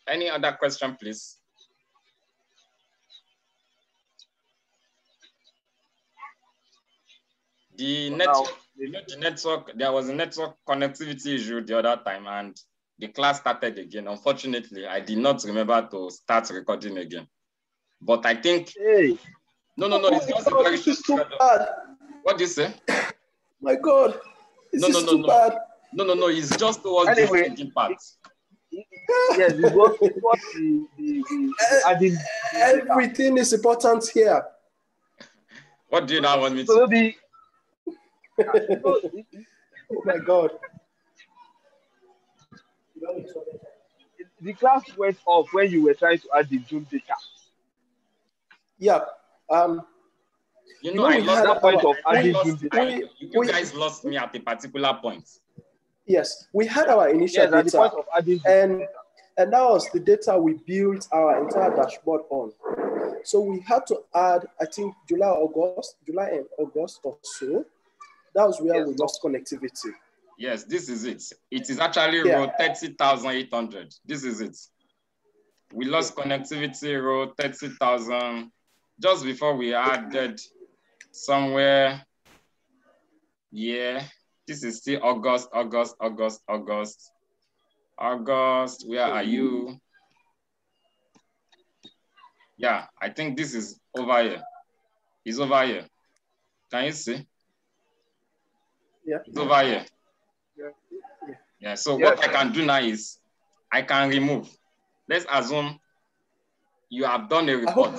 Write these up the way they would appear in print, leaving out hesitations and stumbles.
Any other question, please? The network, the network, there was a network connectivity issue the other time and the class started again. Unfortunately, I did not remember to start recording again. But I think, hey. No, it's just a very short. What do you say? My God, this is too bad. No, it's just towards the thinking part. Yes, it was the everything is important here. What do you now want me to so do? Oh my God. The class went off when you were trying to add the Zoom data. Yeah. You know I lost that point of adding Zoom data. You guys lost me at a particular point. Yes, we had our initial data, the point of adding and that was the data we built our entire dashboard on. So we had to add, I think, July and August or so. That was where we lost connectivity. Yes, this is it. It is actually row 30,800. This is it. We lost connectivity row 30,000 just before we added somewhere. Yeah, this is still August. Where are you? Yeah, I think this is over here. It's over here. Can you see? Yeah. It's over here. Yeah, so what I can do now is I can remove. Let's assume you have done a report.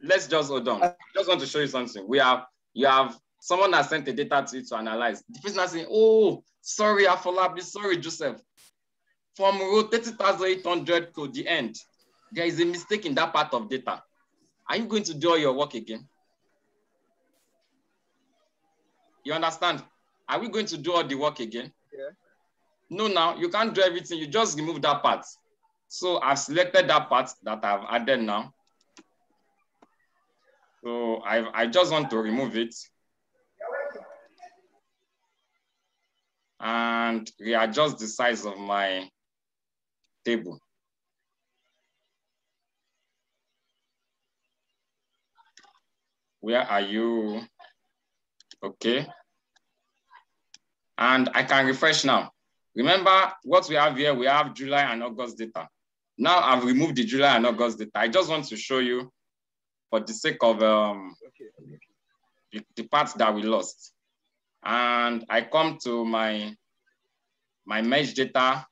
Let's just hold on. I just want to show you something. You have someone has sent the data to you to analyze. The person is saying, oh, sorry, Afolabi, sorry, Joseph. From row 30,800 to the end, there is a mistake in that part of data. Are you going to do all your work again? You understand? Are we going to do all the work again? Yeah. No, now you can't do everything. You just remove that part. So I've selected that part that I've added now. So I just want to remove it and readjust the size of my table. Where are you? Okay. And I can refresh now. Remember what we have here, we have July and August data. Now I've removed the July and August data. I just want to show you for the sake of the parts that we lost. And I come to my mesh data,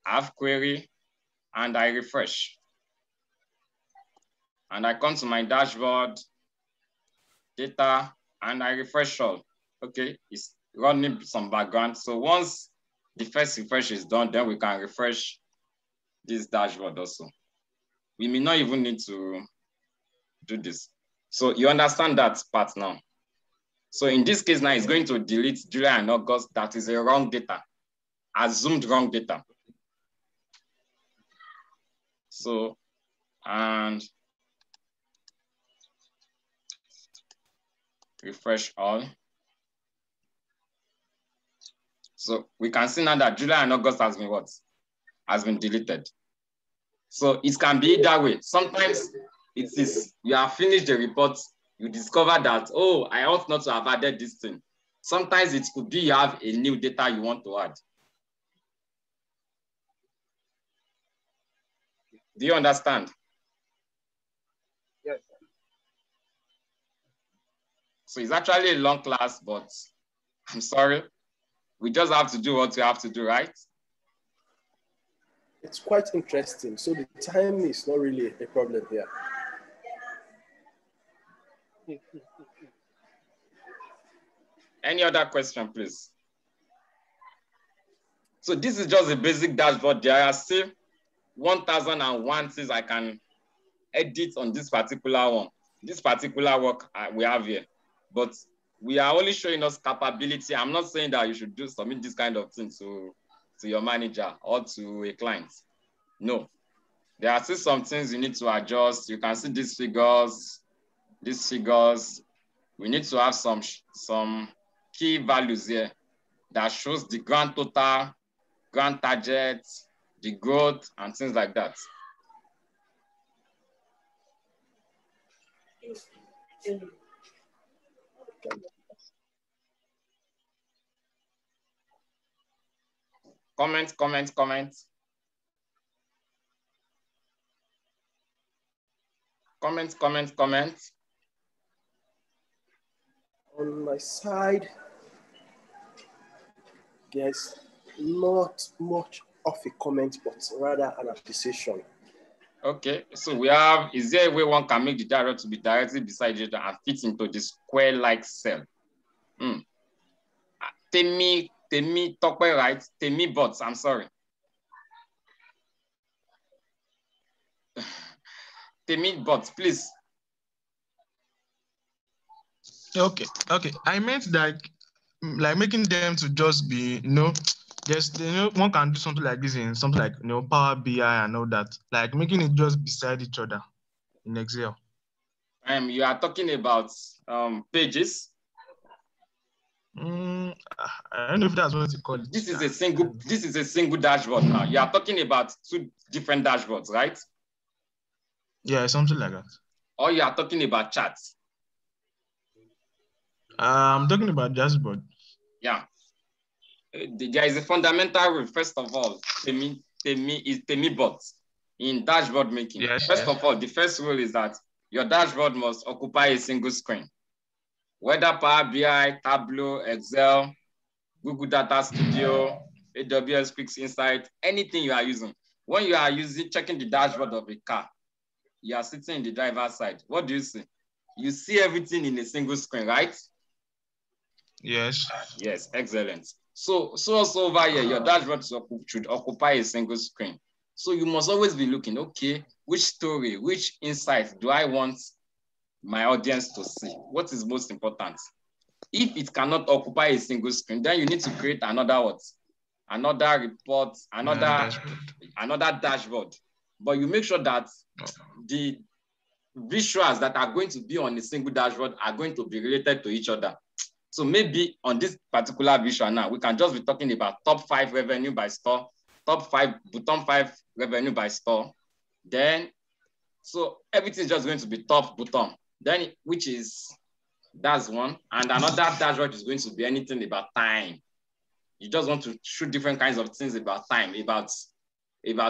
I have query, and I refresh. And I come to my dashboard, data, and I refresh all. Okay, it's running some background. So once the first refresh is done, then we can refresh this dashboard also. We may not even need to do this. So you understand that part now. So in this case now, it's going to delete July and August. That is a wrong data, assumed wrong data. So, and refresh all. So we can see now that July and August has been what? Has been deleted. So it can be that way. Sometimes it is, you have finished the report, you discover that, oh, I ought not to have added this thing. Sometimes it could be you have a new data you want to add. Do you understand? Yes. So it's actually a long class, but I'm sorry. We just have to do what we have to do, right? It's quite interesting. So the time is not really a problem here. Any other question, please? So this is just a basic dashboard. There are still 1,001 things I can edit on this particular one. This particular work we have here. But we are only showing us capability. I'm not saying that you should submit this kind of thing to your manager or to a client. No. There are still some things you need to adjust. You can see these figures. We need to have some key values here that shows the grand total, grand target, the growth, and things like that. Comment. Comment. On my side, there's not much of a comment, but rather an appreciation. Okay, so we have, is there a way one can make the dashboard to be directly beside each other and fit into the square-like cell? Temi Tokwe, right? Temi bots, I'm sorry. Temi bots, please. Okay. I meant like making them to just be, just one can do something like this in something like Power BI and all that, like making it just beside each other in Excel. You are talking about pages. I don't know if that's what you call it. This is a single dashboard now. You are talking about two different dashboards, right? Yeah, something like that. Or you are talking about charts? I'm talking about dashboard. Yeah. There is a fundamental rule. First of all, Temi bots in dashboard making. Yes. First of all, the first rule is that your dashboard must occupy a single screen. Whether Power BI, Tableau, Excel, Google Data Studio, AWS Quick Insight, anything you are using. When you are checking the dashboard of a car, you are sitting in the driver's side. What do you see? You see everything in a single screen, right? Yes. Yes, excellent. So also over here, your dashboard should occupy a single screen. So you must always be looking, okay, which story, which insight do I want my audience to see? What is most important? If it cannot occupy a single screen, then you need to create another report, another dashboard. But you make sure that the visuals that are going to be on a single dashboard are going to be related to each other. So maybe on this particular visual now, we can just be talking about top 5 revenue by store, bottom 5 revenue by store. Then, so everything is just going to be top, bottom. Then, that's one. And another dashboard is going to be anything about time. You just want to shoot different kinds of things about time, about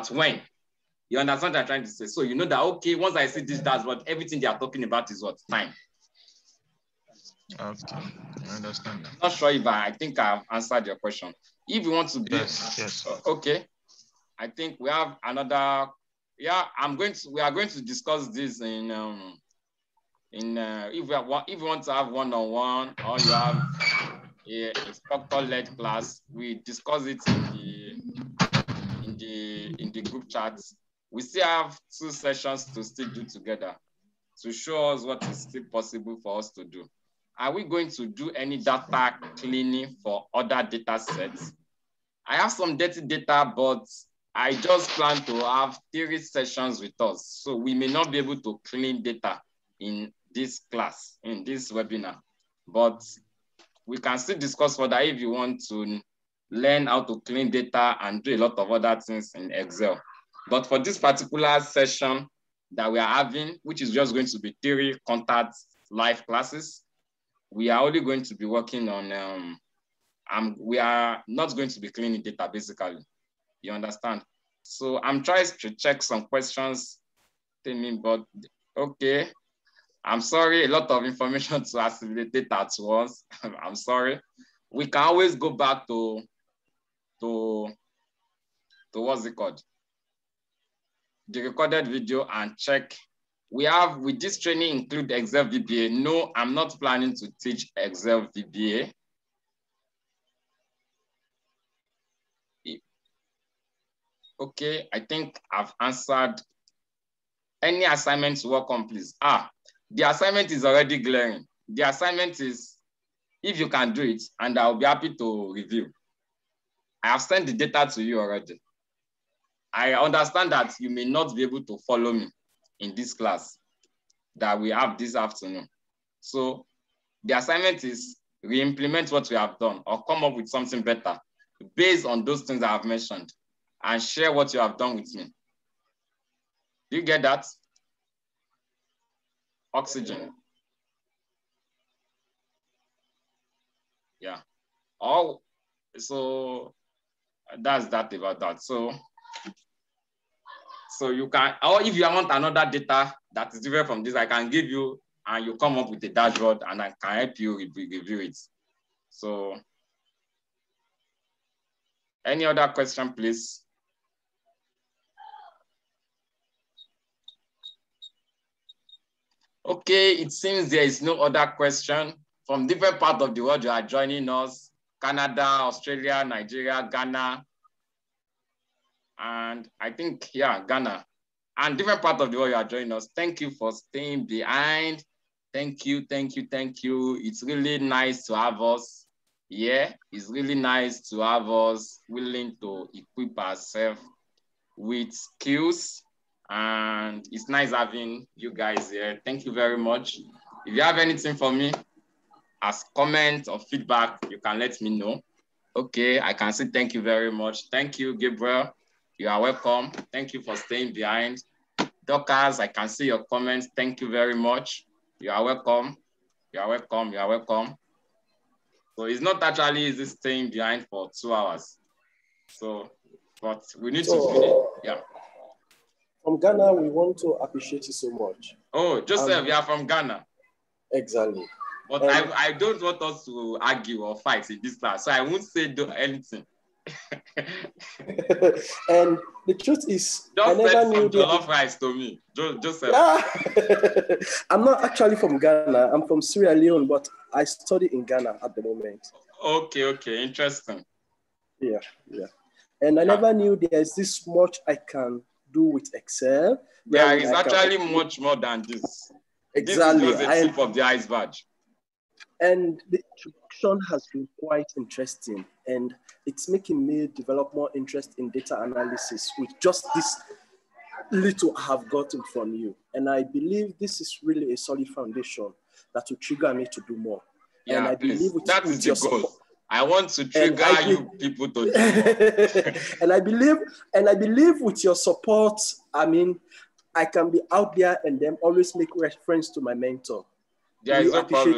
when. You understand what I'm trying to say? So you know that, okay, once I see this dashboard, everything they are talking about is what? Time. Okay, I understand. I'm not sure if I think I've answered your question. If you want to be, yes. Okay. I think we have another, we are going to discuss this in if you want to have one-on-one or you have a instructor-led class, we discuss it in the group chats. We still have 2 sessions to still do together to show us what is still possible for us to do. Are we going to do any data cleaning for other data sets? I have some dirty data, but I just plan to have 3 sessions with us. So we may not be able to clean data in this class, in this webinar, but we can still discuss further if you want to learn how to clean data and do a lot of other things in Excel. But for this particular session that we are having, which is just going to be 3 contact live classes, we are only going to be working on, we are not going to be cleaning data basically. You understand? So I'm trying to check some questions, but okay. I'm sorry, a lot of information to assimilate at once. I'm sorry. We can always go back to what's it called? The recorded video and check. With this training include Excel VBA. No, I'm not planning to teach Excel VBA. Okay, I think I've answered. Any assignments to work on, please? The assignment is already glaring. The assignment is, if you can do it, and I'll be happy to review. I have sent the data to you already. I understand that you may not be able to follow me in this class that we have this afternoon. So the assignment is re-implement what we have done or come up with something better based on those things I have mentioned and share what you have done with me. Do you get that? oxygen. Yeah. So that's that about that. So you can, or if you want another data that is different from this, I can give you and you come up with a dashboard and I can help you review it. So any other question, please? Okay, it seems there is no other question. From different parts of the world, you are joining us. Canada, Australia, Nigeria, Ghana, and I think, yeah, Ghana. And different parts of the world you are joining us. Thank you for staying behind. Thank you, thank you, thank you. It's really nice to have us. Yeah, it's really nice to have us willing to equip ourselves with skills. And it's nice having you guys here. Thank you very much. If you have anything for me as comment or feedback, you can let me know. Okay, I can say thank you very much. Thank you, Gabriel. You are welcome. Thank you for staying behind. Dockers, I can see your comments. Thank you very much. You are welcome. You are welcome. You are welcome. So it's not actually easy staying behind for 2 hours. So, but we need to finish. Yeah. From Ghana, we want to appreciate you so much. Oh, Joseph, you are from Ghana. Exactly. But I don't want us to argue or fight in this class, so I won't say anything. And the truth is, just I never knew the love rice to me, Joseph. I'm not actually from Ghana. I'm from Sierra Leone, but I study in Ghana at the moment. Okay, interesting. Yeah. And I never knew there's this much I can do with Excel. There is actually much more than this. Exactly. This is just the tip of the iceberg. And the introduction has been quite interesting, and it's making me develop more interest in data analysis with just this little I have gotten from you. And I believe this is really a solid foundation that will trigger me to do more. Yeah, and I please. believe That is your goal. I want to trigger you people to do more. And I believe with your support, I mean, I can be out there and then always make reference to my mentor. There is no problem.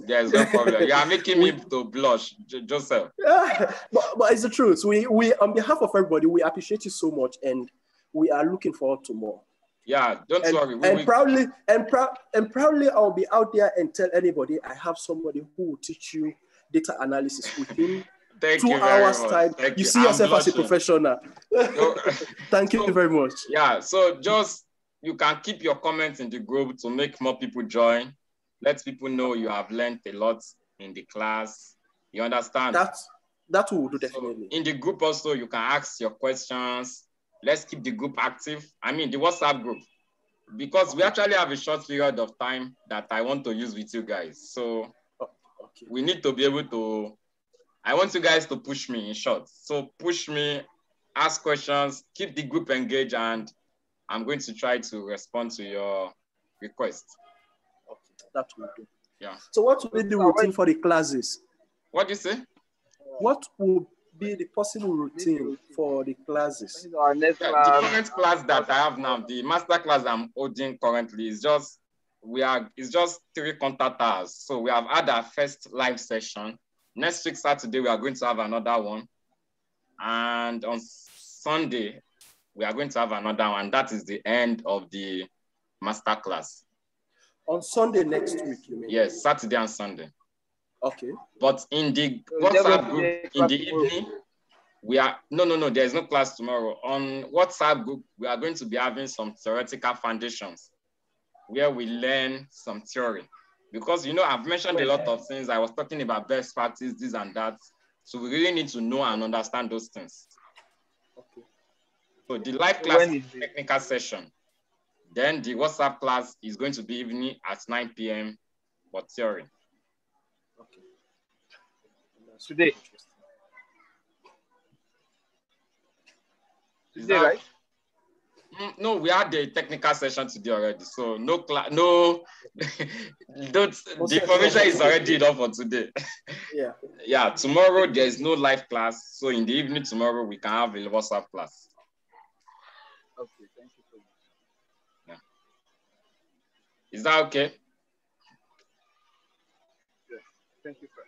There is no problem. You are making me to blush, Joseph. But it's the truth. We on behalf of everybody, we appreciate you so much, and we are looking forward to more. Yeah, don't worry. Proudly, I'll be out there and tell anybody I have somebody who will teach you data analysis within 2 hours time. You see yourself as a professional. Thank you very much. Yeah, so just you can keep your comments in the group to make more people join. Let people know you have learned a lot in the class. You understand? That will do, definitely. So in the group also, you can ask your questions. Let's keep the group active. I mean, the WhatsApp group. Because we actually have a short period of time that I want to use with you guys. So we need to be able to, I want you guys to push me in short. So push me, ask questions, keep the group engaged, and I'm going to try to respond to your request. That will do. Yeah. So what will be the routine for the classes? What do you say? What will be the possible routine for the classes? The current class that I have now, the master class I'm holding currently is just, it's just 3 contact hours. So we have had our first live session. Next week, Saturday, we are going to have another one. And on Sunday, we are going to have another one. That is the end of the master class. On Sunday next week, you mean? Yes, Saturday and Sunday. Okay. But in the WhatsApp group, in the evening, we are, no, there is no class tomorrow. On WhatsApp group, we are going to be having some theoretical foundations where we learn some theory. Because, you know, I've mentioned a lot of things. I was talking about best practice, this and that. So we really need to know and understand those things. Okay. So the live class is the technical session. Then the WhatsApp class is going to be evening at 9 p.m. for theory. Okay. Today. Is that right? No, we had the technical session today already. So no class, no, the information is already enough for today. Yeah. Yeah, tomorrow there is no live class. So in the evening tomorrow, we can have a WhatsApp class. Okay, thank you so much. Yeah. Is that okay? Thank you, sir.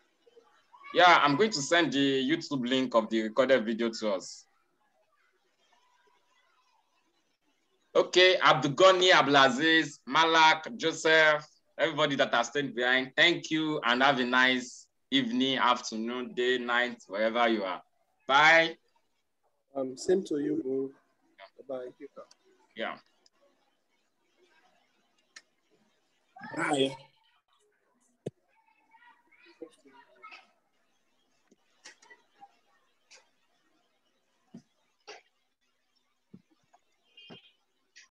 Yeah, I'm going to send the YouTube link of the recorded video to us. Okay, Abdugoni, Abdulaziz, Malak, Joseph, everybody that has stayed behind, thank you and have a nice evening, afternoon, day, night, wherever you are. Bye. Same to you, bro. Bye. Yeah. Bye.